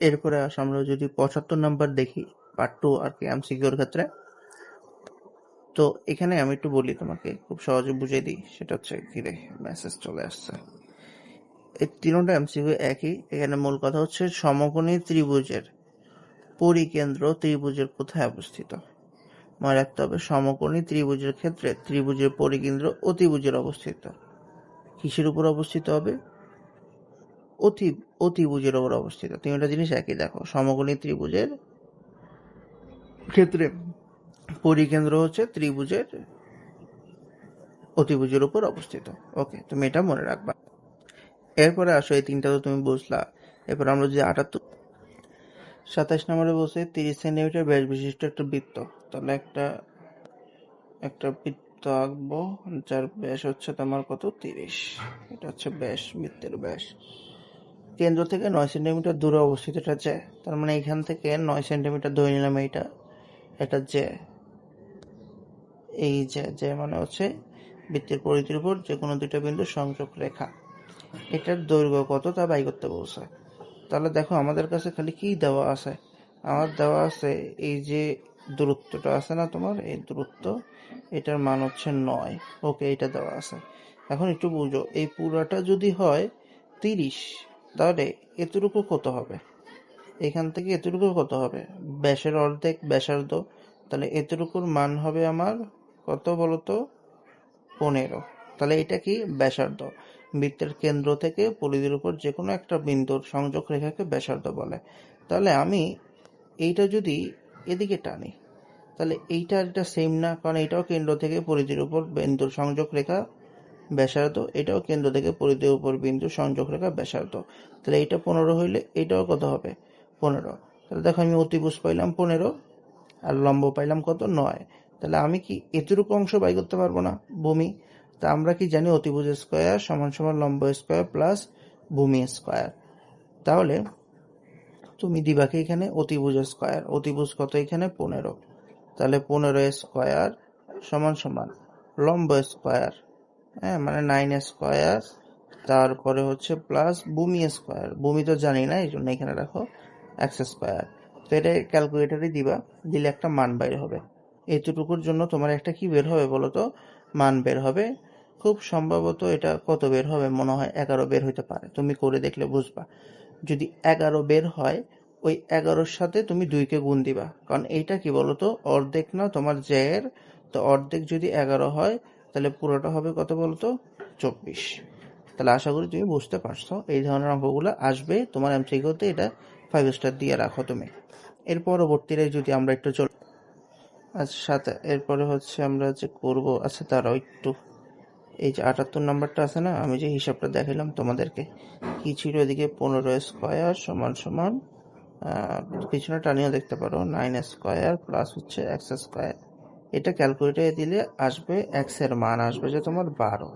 এরপরে আসো আমরা যদি 75 নাম্বার দেখি, পার্ট 2 আর কি এমসিকিউর ক্ষেত্রে। তো এখানে আমি একটু বলি তোমাকে, খুব সহজে বুঝিয়ে দিই। সেটা হচ্ছে কি রে, মেসেজ চলে আসছে। এই তিনটা এমসিকিউ একই। এখানে মূল কথা হচ্ছে সমকোণী ত্রিভুজের পরিকেন্দ্র ত্রিভুজের কোথায় অবস্থিত। মনে রাখতে হবে সমকোণী ত্রিভুজের ক্ষেত্রে ত্রিভুজের পরিকেন্দ্র অতিভুজের অবস্থিত। কিসের উপর অবস্থিত হবে? অতিভুজের উপর অবস্থিত। তিনটা জিনিস একই। দেখো, সমকোণী ত্রিভুজের ক্ষেত্রে পরিকেন্দ্র হচ্ছে ত্রিভুজের অতিভুজের উপর অবস্থিত। ওকে, তুমি এটা মনে রাখবা। এরপরে আসো, এই তিনটা তো তুমি বুঝলা। এরপর আমরা যদি 27 নম্বরে বলছে 30 সেন্টিমিটার ব্যাস বিশিষ্ট একটা বৃত্ত। তাহলে একটা বৃত্ত আঁকবো যার ব্যাস হচ্ছে তোমার কত, 30। এটা হচ্ছে ব্যাস, বৃত্তের ব্যাস। কেন্দ্র থেকে 9 সেন্টিমিটার দূরে অবস্থিত এটা জ্যা। তার মানে এখান থেকে 9 সেন্টিমিটার ধরে নিলাম। এটা জ্যা। এই জ্যা মানে হচ্ছে বৃত্তের পরিধির উপর যে কোনো দুইটা বিন্দু সংযোগ রেখা। এটার দৈর্ঘ্য কত তা বাই করতে বলছে। তাহলে দেখো, আমাদের কাছে খালি কি দেওয়া আছে? আমার দেওয়া আছে এই যে দূরত্বটা আছে না তোমার, এই দূরত্ব, এটার মান হচ্ছে 9। ওকে, এটা দেওয়া আছে। এখন একটু বুঝো, এই পুরাটা যদি হয় 30, তাহলে এতটুকু কত হবে? এখান থেকে এতটুকু কত হবে? ব্যাসের অর্ধেক ব্যাসার্ধ। তাহলে এতটুকুর মান হবে আমার কত বলতো? 15। তাহলে এটা কি? ব্যাসার্ধ। বৃত্তের কেন্দ্র থেকে পরিধির উপর যে কোনো একটা বিন্দুর সংযোগ রেখাকে ব্যাসার্ধ বলে। তাহলে আমি এইটা যদি এদিকে টানি, তাহলে এইটা এটা সেম না? কারণ এটাও কেন্দ্র থেকে পরিধির উপর বিন্দুর সংযোগ রেখা ব্যাসার্ধ, এটাও কেন্দ্র থেকে পরিধির উপর বিন্দু সংযোগ রেখা ব্যাসার্ধ। তাহলে এইটা 15 হইলে এটাও কত হবে? 15। তাহলে দেখো, আমি অতিভুজ পাইলাম 15 আর লম্ব পাইলাম কত? 9। তাহলে আমি কি এতটুকু অংশ বাই করতে পারবো না? ভূমি। তা আমরা কি জানি? অতিভুজ স্কয়ার সমান সমান লম্ব স্কয়ার প্লাস ভূমি স্কয়ার। তাহলে তুমি দিবা কি এখানে? অতিভুজ স্কয়ার। অতিভুজ কত এখানে? 15। তাহলে 15 স্কয়ার সমান সমান লম্ব স্কয়ার, হ্যাঁ, মানে 9 স্কয়ার, তারপরে হচ্ছে প্লাস ভূমি স্কয়ার। ভূমি তো জানি না, এই জন্য এখানে রাখো এক্স স্কয়ার। তো এটা ক্যালকুলেটরে দিবা, দিলে একটা মান বের হবে। এতটুকুর জন্য তোমার একটা কি বের হবে বলো তো? মান বের হবে। খুব সম্ভবত এটা কত বের হবে? মনে হয় 11 বের হইতে পারে। তুমি করে দেখলে বুঝবা। যদি 11 বের হয়, ওই 11-র সাথে তুমি 2-কে গুণ দিবা। কারণ এইটা কি বলতো? অর্ধেক না তোমার জ্যায়ের। তো অর্ধেক যদি 11 হয়, তাহলে পুরোটা হবে কত বলতো? 24। তাহলে আশা করি তুমি বুঝতে পারছো। এই ধরনের অঙ্কগুলো আসবে তোমার এমসিকিউতে। এটা 5 স্টার দিয়ে রাখো তুমি। এর পরবর্তীতে যদি আমরা একটু আচ্ছা, সাথে এরপরে হচ্ছে আমরা যে করব, আচ্ছা তারাও একটু, এই যে 78 নাম্বারটা আছে না, আমি যে হিসাবটা দেখালাম তোমাদেরকে, কি ছিল এদিকে? 15 স্কয়ার সমান সমান, পিছনে টানিয়ে দেখতে পারো, 9 স্কয়ার প্লাস হচ্ছে এক্স স্কয়ার। এটা ক্যালকুলেটরে দিলে আসবে, এক্স এর মান আসবে যে তোমার 12।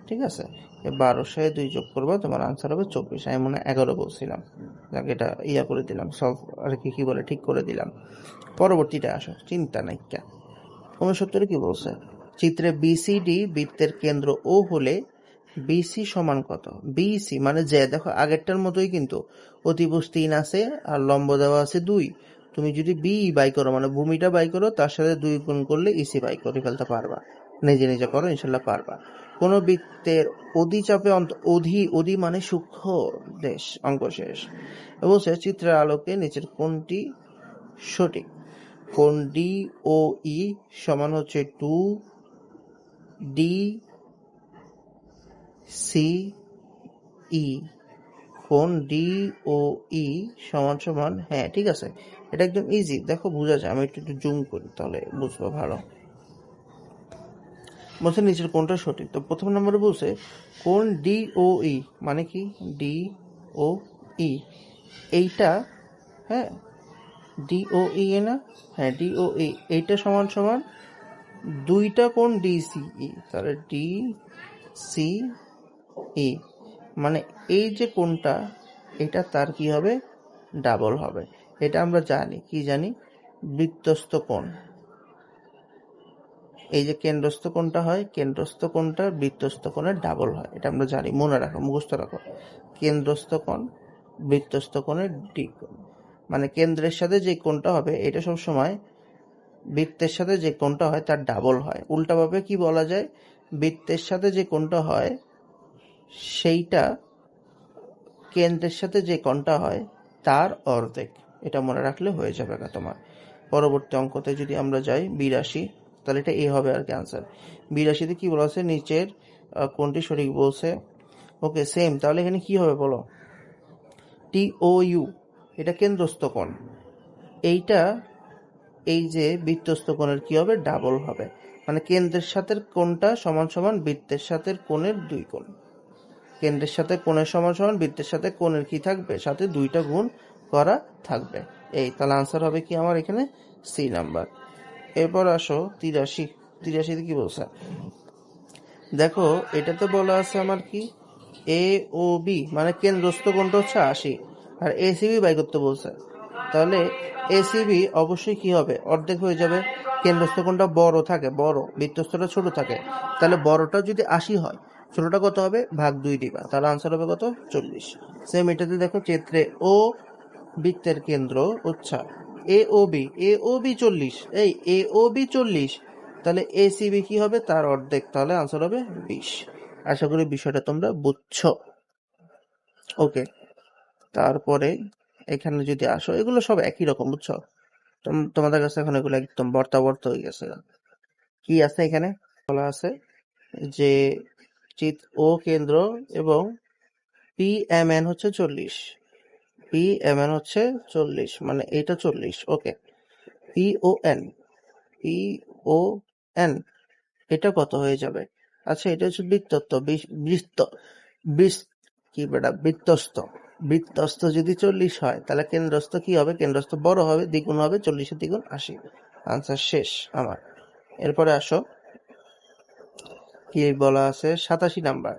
ঠিক আছে, এই 12 সাথে 2 যোগ করবো, তোমার আনসার হবে 24। আমি মনে হয় 11 বলছিলাম, যাকে এটা করে দিলাম, সলভ আর কি বলে, ঠিক করে দিলাম। পরবর্তীটা আসো, চিন্তা নাই। 69 কি বলছে? চিত্রে বিসিডি বৃত্তের কেন্দ্র ও হলে বিসি সমান কত? বিসি মানে যে, দেখো আগেরটার মতোই কিন্তু অতিভুজ 3 আছে আর লম্ব দেওয়া আছে 2। তুমি যদি বি বাই করো, মানে ভূমিটা বাই করো, তার সাথে 2 গুণ করলে ইসি বাই করে ফেলতে পারবা। নিজে নিজে করো, ইনশাল্লাহ পারবা। কোন বৃত্তের অধিচাপে অধি মানে সূক্ষ্ম দেশ, অঙ্ক শেষ। বলছে চিত্রের আলোকে নিচের কোনটি সঠিক? কোণ ডি ও ই সমান হচ্ছে 2 DCE। কোণ ডি ও ই সমান সমান, হ্যাঁ ঠিক আছে, এটা একদম ইজি। দেখো বোঝা যায়, আমি একটু জুম করি তাহলে বুঝবো ভালো। বলছে নিচের কোনটা সঠিক। তো প্রথম নম্বরে বলছে কোণ ডি ও ই, মানে কি? ডি ও ই এইটা, হ্যাঁ, ডি ও ই না, হ্যাঁ ডি ও ই, এইটা সমান সমান দুইটা কোণ ডিসিই। তাহলে ডিসিই মানে এই যে কোণটা, এটা তার কি হবে? ডাবল হবে। এটা আমরা জানি, কি জানি? বৃত্তস্থ কোণ। এই যে কেন্দ্রস্থ কোণটা হয়, কেন্দ্রস্থ কোণটা বৃত্তস্থ কোণের ডাবল হয়, এটা আমরা জানি। মনে রাখো, মুখস্থ রাখো। কেন্দ্রস্থ কোণ বৃত্তস্থ কোণের দ্বিগুণ। মানে কেন্দ্রের সাথে যে কোণটা হবে এটা সবসময় বৃত্তের সাথে যে কোণটা হয় তার ডাবল হয়। উল্টাভাবে কি বলা যায়, বৃত্তের সাথে যে কোণটা হয় সেইটা কেন্দ্রের সাথে যে কোণটা হয় তার অর্ধেক। এটা মনে রাখলে হয়ে যাবে না তোমার। পরবর্তী অঙ্কতে যদি আমরা যাই 82, তাহলে এটা এ হবে আর কি আনসার। 82তে কি বলা আছে, নিচের কোনটি সঠিক বলছে। ওকে সেম, তাহলে এখানে কি হবে বলো, টি ও ইউ এটা কেন্দ্রস্থ কোণ, এইটা এই যে বৃত্তস্থ কোণের কি হবে, ডাবল হবে। মানে কেন্দ্রের সাথে কোণটা সমান সমান বৃত্তের সাথে কোণের 2 গুণ। কেন্দ্রের সাথে কোণের সমান সমান বৃত্তের সাথে কোণের কি থাকবে, সাথে 2টা গুণ করা থাকবে। এই তাহলে আনসার হবে কি আমার এখানে সি নাম্বার। এরপর আসো 83। 83তে কি বলছে দেখো, এটাতে বলা আছে আমার কি এ ও বি, মানে কেন্দ্রস্থ কোণটা হচ্ছে 80 আর এসিবি বাই করতে বলছে। তাহলে এসিবি অবশ্যই কি হবে, অর্ধেক হয়ে যাবে। কেন্দ্রস্থ কোণটা বড় থাকে, বড়, বৃত্তস্থটা ছোট থাকে। তাহলে বড়টা যদি 80 হয়, ছোটটা কত হবে, ভাগ 2 দিবা, তাহলে আনসার হবে কত, 40। সেম এটাতে দেখো, চিত্রে ও বৃত্তের কেন্দ্র উৎসা এ ও বি, এ ও বি 40, এই এ ও বি 40, তাহলে এসিবি কি হবে, তার অর্ধেক, তাহলে আনসার হবে 20। আশা করি বিষয়টা তোমরা বুঝছো। ওকে, তারপরে এখানে যদি আসো, এগুলো সব একই রকম, বুঝছো। তোমাদের কাছে এখন এগুলো একদম বর্তাবর্ত হয়ে গেছে। কি আছে এখানে বলা আছে যে চিত ও কেন্দ্র এবং পি এম এন হচ্ছে 40, পি এম এন হচ্ছে 40, মানে এটা 40। Okay, P O N, P O N এটা কত হয়ে যাবে, আচ্ছা এটা হচ্ছে বৃত্তত্ব, বৃত্ত কি বেটা, বৃত্তস্থ। বৃত্তস্থ যদি 40 হয় তাহলে কেন্দ্রস্থ কি হবে, কেন্দ্রস্থ বড় হবে, দ্বিগুণ হবে, 40-এর দ্বিগুণ 80। আনসার শেষ আমার। এরপরে আসো, কি বলা আছে 87 নাম্বার,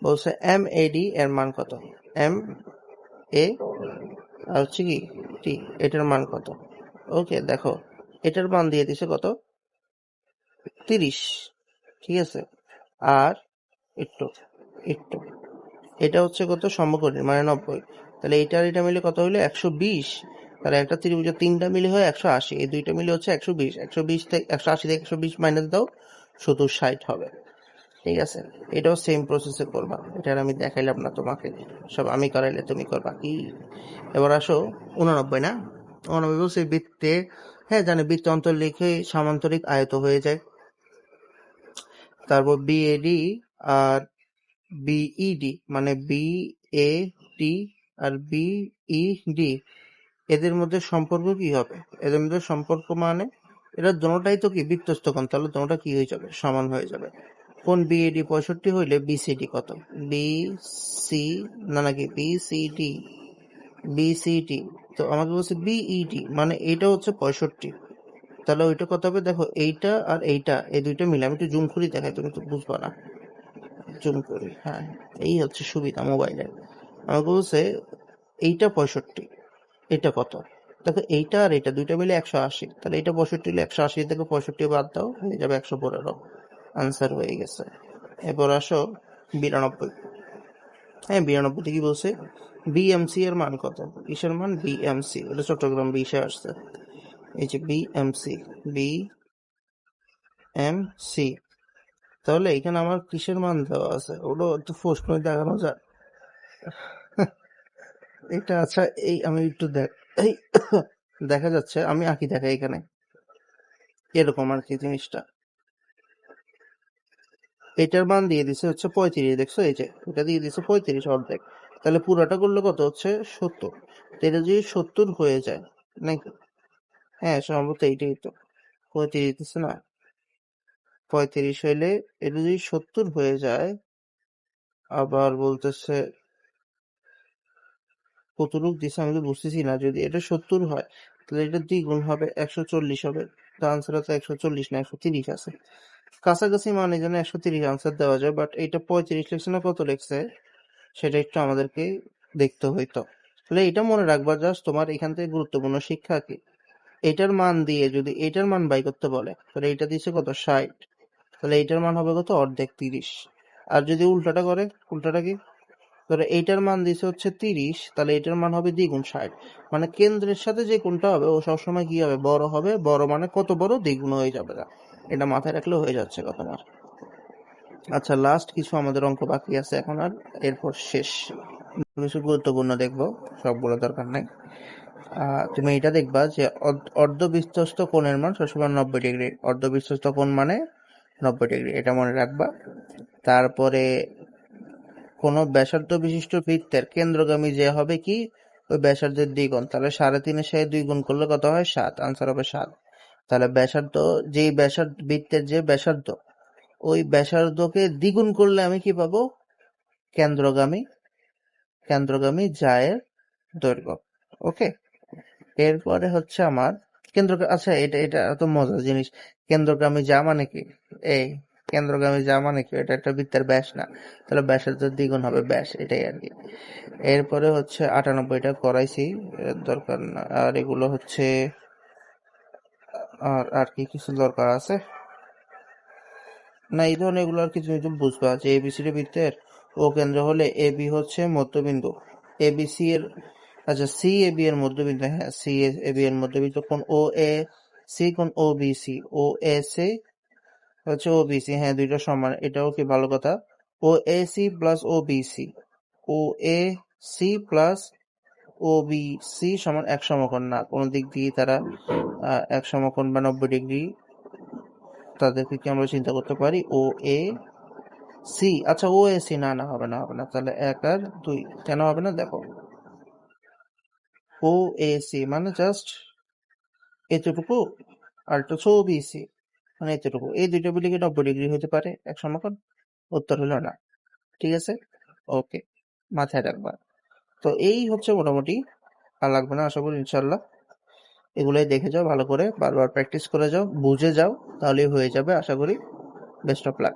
বলছে এম এ ডি এর মান কত, এম এ আর হচ্ছে কি টি, এটার মান কত। ওকে দেখো, এটার মান দিয়ে দিছে কত, 30, ঠিক আছে। আর একটু একটু এটা হচ্ছে কত, সমকোণী মানে 90, তাহলে এটা আর এটা মিলে কত হইলো 120। তাহলে একটা ত্রিভুজের 3টা মিলে হয় 180, এই 2টা মিলে হচ্ছে 120। 120 থেকে 180 থেকে 120 মাইনাস দাও, শুধু 60 হবে। ঠিক আছে, এটাও সেম প্রসেসে করবা, এটা আমি দেখাইলাম না তোমাকে, সব আমি করাইলে তুমি করবা কি। এবার আসো 89 না, 89 বলছে বৃত্তে, হ্যাঁ জানি বৃত্ত অন্তর্লিখে সামান্তরিক আয়ত হয়ে যায়। তারপর বিএডি আর বিইডি, মানে বিএডি আর বিইডি, এদের মধ্যে সম্পর্ক কি হবে, এদের মধ্যে সম্পর্ক মানে এরা দোনোটাই তো কি বৃত্তস্থ কোণ, তাহলে দোনোটা কি হয়ে যাবে, সমান হয়ে যাবে। কোন বিএডি 65 হইলে বিসিডি কত, বিসি না নাকি বিসিডি, বিসিডি, তো আমাকে বলছে বিইডি, মানে এটা হচ্ছে 65, তাহলে ওইটা কত হবে দেখো, এইটা আর এইটা, এই দুইটা মিলে, আমি একটু জুম করি দেখাই, তুমি তো বুঝবা না, জুম করি, হ্যাঁ এই হচ্ছে সুবিধা মোবাইলের। আমাকে বলছে এইটা 65, এটা কত, দেখো এইটা আর এটা দুইটা মিলে 180, তাহলে এটা 65 হলে 180 থেকে 65 বাদ দাও, হয়ে যাবে 115। আনসার হয়ে গেছে। এরপর আসো 92। হ্যাঁ 92তে কি বলছে, বিএমসি এর মান কত, কিসের মান, বিএমসি, এটা চট্টগ্রাম 20-এ আসছে। এই যে বিএমসি, বিএমসি, তাহলে এখানে আমার কিসের মান দেওয়া আছে, ওটা একটু প্রশ্ন দেখানো যায়। এটা আচ্ছা, এই আমি একটু এই দেখা যাচ্ছে, আমি আঁকি দেখাই এখানে, এরকম আর কি জিনিসটা। এটার মান দিয়ে দিছে হচ্ছে 35, দেখছো এই যে এটা দিয়ে দিছে 35 অর্ধেক, তাহলে পুরাটা করলে কত হচ্ছে 70। তো এটা যদি 70 হয়ে যায় নাকি, হ্যাঁ সম্ভবত এইটাই তো 35 দিতেছে না, 35 হইলে এটা যদি 70 হয়ে যায়, আবার বলতেছে কতটুক দিছে আমি তো বুঝতেছি না, যদি এটা 70 হয় তাহলে এটা দ্বিগুণ হবে, 140 হবে। তো আনসার আছে 140 না 130 আছে, কাছাকাছি মানে যেন 130 আনসার দেওয়া যায়, বাট এইটা 35 লিখছে না কত লিখছে, সেটা একটু আমাদেরকে দেখতে হইতো। তাহলে এটা মনে রাখবা, জাস্ট তোমার এখান থেকে গুরুত্বপূর্ণ শিক্ষা কি, এটার মান দিয়ে যদি এটার মান বাই করতে বলে, তাহলে এটা দিচ্ছে কত 60, তাহলে এটার মান হবে কত, অর্ধেক 30। আর যদি উল্টাটা করে, উল্টাটা কি, ধরো এইটার মান দিছে হচ্ছে 30, তাহলে এটার মান হবে দ্বিগুণ 60। মানে কেন্দ্রের সাথে যে কোণটা হবে ও সবসময় কি হবে, বড় হবে। বড় মানে কত বড়, দ্বিগুণ হয়ে যাবে। এটা মাথায় রাখলে হয়ে যাচ্ছে কথা আমার। আচ্ছা, লাস্ট কিছু আমাদের অঙ্ক বাকি আছে এখন, আর এরপর শেষ। কিছু গুরুত্বপূর্ণ দেখবো, সবগুলো দরকার নাই। তুমি এটা দেখবা যে অর্ধবিস্তস্ত কোণের মান সবসময় 90 ডিগ্রি। অর্ধবিস্তস্ত কোণ মানে 90 ডিগ্রি, এটা মনে রাখবা। তারপরে কোন ব্যাসার্ধ বিশিষ্ট বৃত্তের কেন্দ্রগামী যে হবে কি, ওই ব্যাসার্ধের দ্বিগুণ। তাহলে 3.5-এর সাথে 2 গুণ করলে কত হয়, 7। আনসার হবে 7। তাহলে ব্যাসার্ধ, যেই ব্যাসার্ধ বৃত্তের যে ব্যাসার্ধ, ওই ব্যাসার্ধকে দ্বিগুণ করলে আমি কি পাবো, কেন্দ্রগামী কেন্দ্রগামী জায়ের দৈর্ঘ্য। ওকে, এরপরে হচ্ছে আমার কেন্দ্র। আচ্ছা, এটা এটা তো মজার জিনিস। কেন্দ্রগামী যা মানে কি, এই কেন্দ্রগামী যা মানে কি, এটা একটা বৃত্তের ব্যাস না, তাহলে ব্যাসার্ধের দ্বিগুণ হবে ব্যাস, এটাই আর কি। এরপরে হচ্ছে 98টা করাইছি, এর দরকার না। আর এগুলো হচ্ছে, আর আর কি কিছু দরকার আছে না, এই ধরনের এগুলো আর কিছু তুমি বুঝবা যে এবিসিডি বৃত্তের ও কেন্দ্র হলে এ বি হচ্ছে মধ্যবিন্দু, এবিসি এর, আচ্ছা সি এ বি এর মধ্যবিন্দু, হ্যাঁ সি এ বি এর মধ্যবিন্দু কোন ও এ সি, কোন O B C, O A C হচ্ছে ও বি সি, হ্যাঁ দুইটা সমান, এটাও কি ভালো কথা। O A C plus O B C, O A C plus O B C সমান এক সমকোণ না, কোন দিক দিয়ে তারা এক সমকোণ বা 90 ডিগ্রি, তাদেরকে কি আমরা চিন্তা করতে পারি ও এ সি। আচ্ছা ও এ সি, না না হবে না, হবে না। তাহলে 1 আর 2 কেন হবে না, দেখো ও এ সি মানে জাস্ট এতটুকু, আর এটা হচ্ছে ও বি সি মানে এতটুকু। এই দুইটা মিলে কি 90 ডিগ্রি হতে পারে এক সমকোণ? উত্তর হলো না। ঠিক আছে, ওকে, মাথায় রাখবা। তো এই হচ্ছে মোটামুটি, আর লাগবে না আশা করি ইনশাল্লাহ। এগুলোই দেখে যাও ভালো করে, বারবার প্র্যাকটিস করে যাও, বুঝে যাও, তাহলেই হয়ে যাবে আশা করি। Best of luck.